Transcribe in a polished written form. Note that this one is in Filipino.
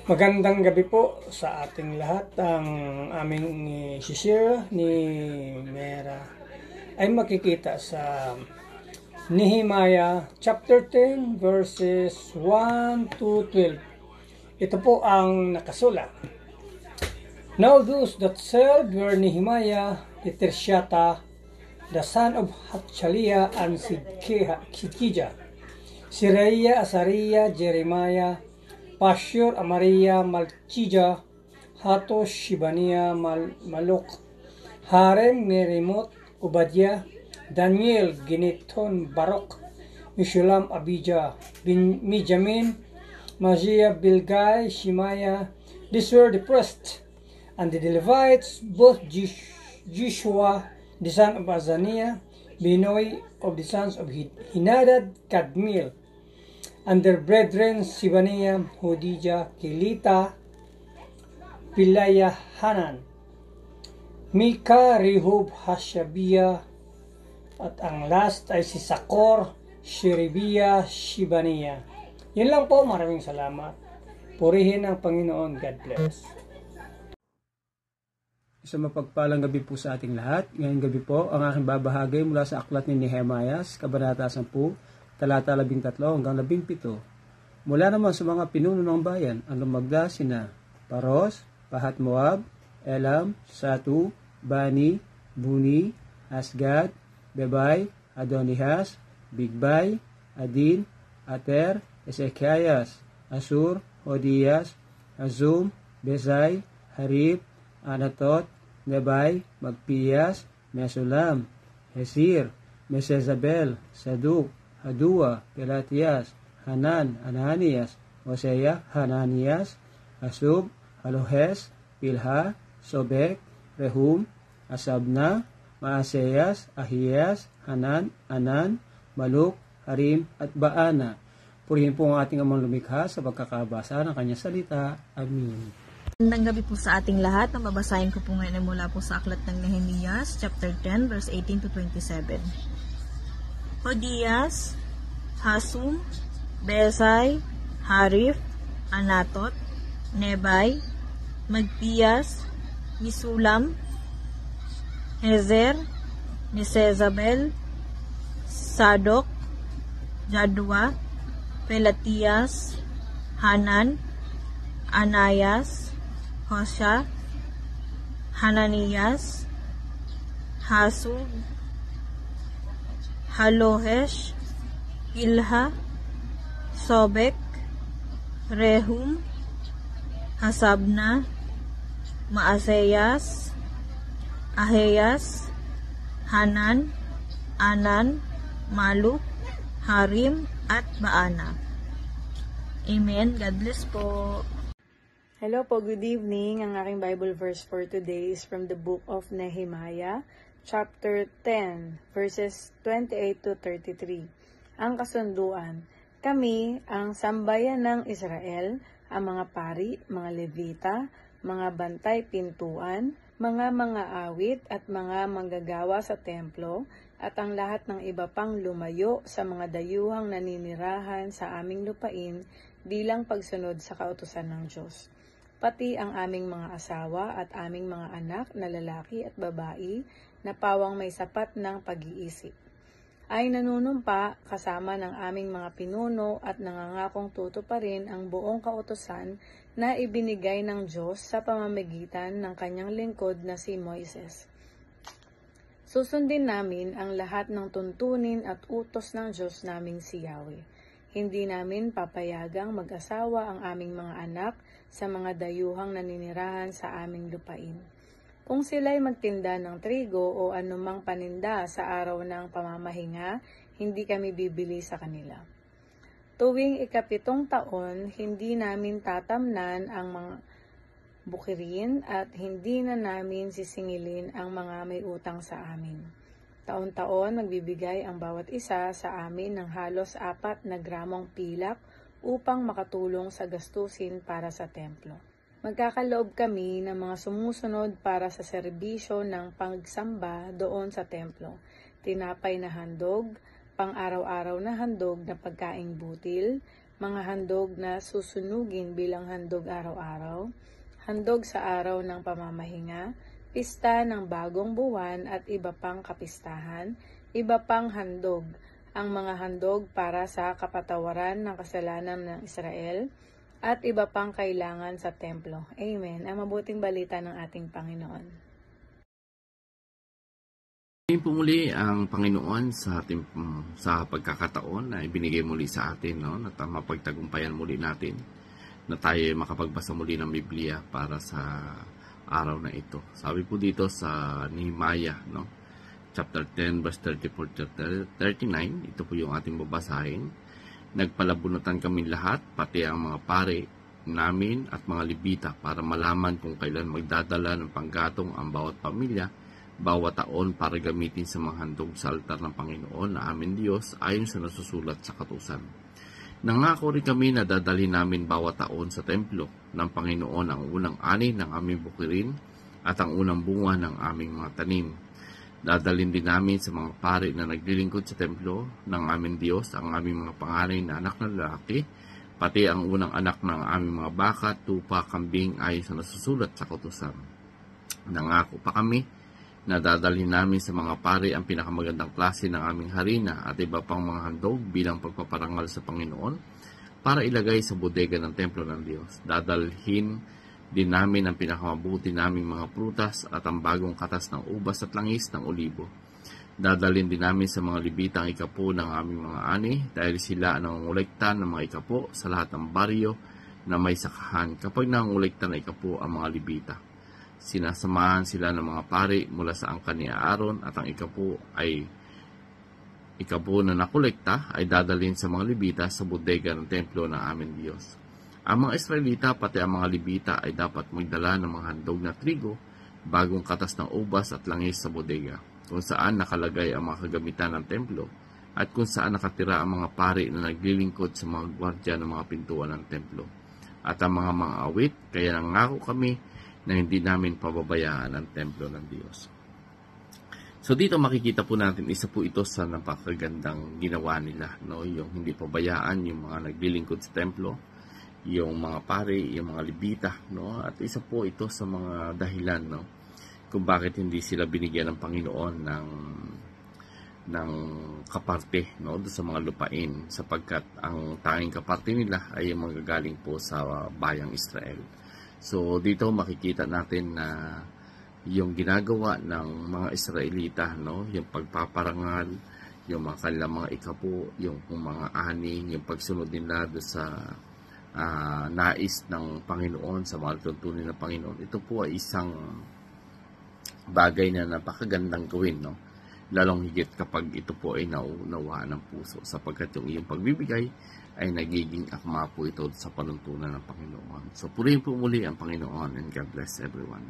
Magandang gabi po sa ating lahat. Ang aming share ni Mera ay makikita sa Nehemiah chapter 10 verses 1 to 12. Ito po ang nakasulat. Now those that served were Nehemiah the Tirshata, the son of Hatchaliah and Sidkijah, Siraiah, Asariah, Jeremiah, Pashur, Amariah, Malchijah, Hatos, Shibaniah, Maluk, Harem, Merimot, Obadiah, Daniel, Gineton, Barok, Mishulam, Abijah, Mijamin, Maziah, Bilgai, Shemaiah. These were the priests, and the Levites, both Joshua, the son of Azaniah, Binoi of the sons of Henadad, Kadmiel, and their brethren Sibaniah, Hodijah, Kelita, Pilaya, Hanan, Mika, Rehob, Hashabiah, at ang last ay si Sakor, Sherebiah, Shibaniah. Yun lang po, maraming salamat. Purihin ang Panginoon. God bless. Isang mapagpalang gabi po sa ating lahat. Ngayong gabi po, ang aking babahagi mula sa aklat ni Nehemiah, Kabanata 10, talata 13 hanggang 17. Mula naman sa mga pinuno ng bayan, ang lumagda sina Paros, Pahat Moab, Elam, Satu, Bani, Buni, Asgad, Bebay, Adonihas, Bigbay, Adin, Ater, Ezekias, Asur, Hodias, Azum, Bezai, Harib, Anatot, Nebay, Magpiyas, Mesulam, Hesir, Mesezabel, Saduk, Hadua, Pelatias, Hanan, Ananias, Hosea, Hananias, Asub, Halohes, Pilha, Sobek, Rehum, Asabna, Maaseyas, Ahiyas, Hanan, Anan, Maluk, Harim, at Baana. Purihin po ang ating amang lumikha sa pagkakabasa ng kanyang salita. Amin. Magandang gabi po sa ating lahat. Ang babasahin ko po ngayon ay mula po sa aklat ng Nehemiah, chapter 10, verse 18 to 27. Hodias, Hasum, Bezai, Harif, Anatot, Nebay, Magpiyas, Misulam, Hezer, Mesezabel, Sadok, Jadua, Pelatias, Hanan, Anayas, Hosea, Hananias, Hasub, Halohesh, Ilha, Sobek, Rehum, Hasabna, Maaseyas, Aheyas, Hanan, Anan, Maluk, Harim, at Baana. Amen. God bless po. Hello po, good evening. Ang aking Bible verse for today is from the book of Nehemiah, chapter 10, verses 28 to 33. Ang kasunduan, kami, ang sambayan ng Israel, ang mga pari, mga levita, mga bantay pintuan, mga awit at mga manggagawa sa templo, at ang lahat ng iba pang lumayo sa mga dayuhang naninirahan sa aming lupain bilang pagsunod sa kautusan ng Diyos. Pati ang aming mga asawa at aming mga anak na lalaki at babae na pawang may sapat ng pag-iisip, ay nanunumpa kasama ng aming mga pinuno at nangangakong tutuparin ang buong kautusan na ibinigay ng Diyos sa pamamagitan ng kanyang lingkod na si Moises. Susundin namin ang lahat ng tuntunin at utos ng Diyos naming si Yahweh. Hindi namin papayagang mag-asawa ang aming mga anak sa mga dayuhang naninirahan sa aming lupain. Kung sila'y magtinda ng trigo o anumang paninda sa araw ng pamamahinga, hindi kami bibili sa kanila. Tuwing ika-7 taon, hindi namin tatamnan ang mga bukirin at hindi na namin sisingilin ang mga may utang sa amin. Taon-taon magbibigay ang bawat isa sa amin ng halos 4 na gramong pilak upang makatulong sa gastusin para sa templo. Magkakaloob kami ng mga sumusunod para sa serbisyo ng pagsamba doon sa templo. Tinapay na handog, pang-araw-araw na handog na pagkaing butil, mga handog na susunugin bilang handog araw-araw, handog sa araw ng pamamahinga, pista ng bagong buwan at iba pang kapistahan, iba pang handog, ang mga handog para sa kapatawaran ng kasalanan ng Israel, at iba pang kailangan sa templo. Amen. Ang mabuting balita ng ating Panginoon. Pumuli ang Panginoon sa pagkakataon na ibinigay muli sa atin, no? Na mapagtagumpayan muli natin na tayo makapagbasa muli ng Biblia para sa araw na ito. Sabi po dito sa Nehemiah, no? Chapter 10, verse 34-39, ito po yung ating babasahin. Nagpalabunutan kami lahat, pati ang mga pare namin at mga Levita para malaman kung kailan magdadala ng panggatong ang bawat pamilya bawat taon para gamitin sa mga handog sa altar ng Panginoon na aming Diyos ayon sa nasusulat sa katusan. Nangako rin kami na dadalhin namin bawat taon sa templo ng Panginoon ang unang ani ng aming bukirin at ang unang bunga ng aming mga tanim. Dadalhin din namin sa mga pari na naglilingkod sa templo ng aming Diyos ang aming mga panganay na anak na lalaki, pati ang unang anak ng aming mga baka, tupa, kambing ayon sa nasusulat sa katusan. Nangako pa kami na dadalhin namin sa mga pari ang pinakamagandang klase ng aming harina at iba pang mga handog bilang pagpaparangal sa Panginoon para ilagay sa bodega ng templo ng Diyos. Dadalhin din namin ang pinakamabuti naming mga prutas at ang bagong katas ng ubas at langis ng olibo. Dadalhin din namin sa mga Levita ang ikapo ng aming mga ani dahil sila ang nangungulekta ng mga ikapo sa lahat ng baryo na may sakahan kapag nangungulekta na ikapo ang mga Levita. Sinasamahan sila ng mga pari mula sa angkan ni Aaron at ang ikapo na nakolekta ay dadalhin sa mga Levita sa bodega ng templo ng aming Diyos. Ang mga Israelita pati ang mga Levita ay dapat magdala ng mga handog na trigo, bagong katas ng ubas at langis sa bodega, kung saan nakalagay ang mga kagamitan ng templo at kung saan nakatira ang mga pari na naglilingkod sa mga gwardya ng mga pintuan ng templo at ang mga awit. Kaya nangako kami na hindi namin pababayaan ang templo ng Diyos. So dito makikita po natin, isa po ito sa napakagandang ginawa nila, no? Yung hindi pabayaan yung mga naglilingkod sa templo, yung mga pari, yung mga Levita, no? At isa po ito sa mga dahilan, no, kung bakit hindi sila binigyan ng Panginoon ng kaparte, no, doon sa mga lupain, sapagkat ang tanging kaparte nila ay yung manggagaling po sa bayang Israel. So dito makikita natin na yung ginagawa ng mga Israelita, no, yung pagpaparangal, yung mga kanilang mga ikapo, yung mga ani, yung pagsunod nila sa nais ng Panginoon, sa mga tuntunin ng Panginoon. Ito po ay isang bagay na napakagandang gawin, no, lalong higit kapag ito po ay naunawaan ng puso, sapagkat yung iyong pagbibigay ay nagiging akma po ito sa panuntunan ng Panginoon. So purihin po muli ang Panginoon, and God bless everyone.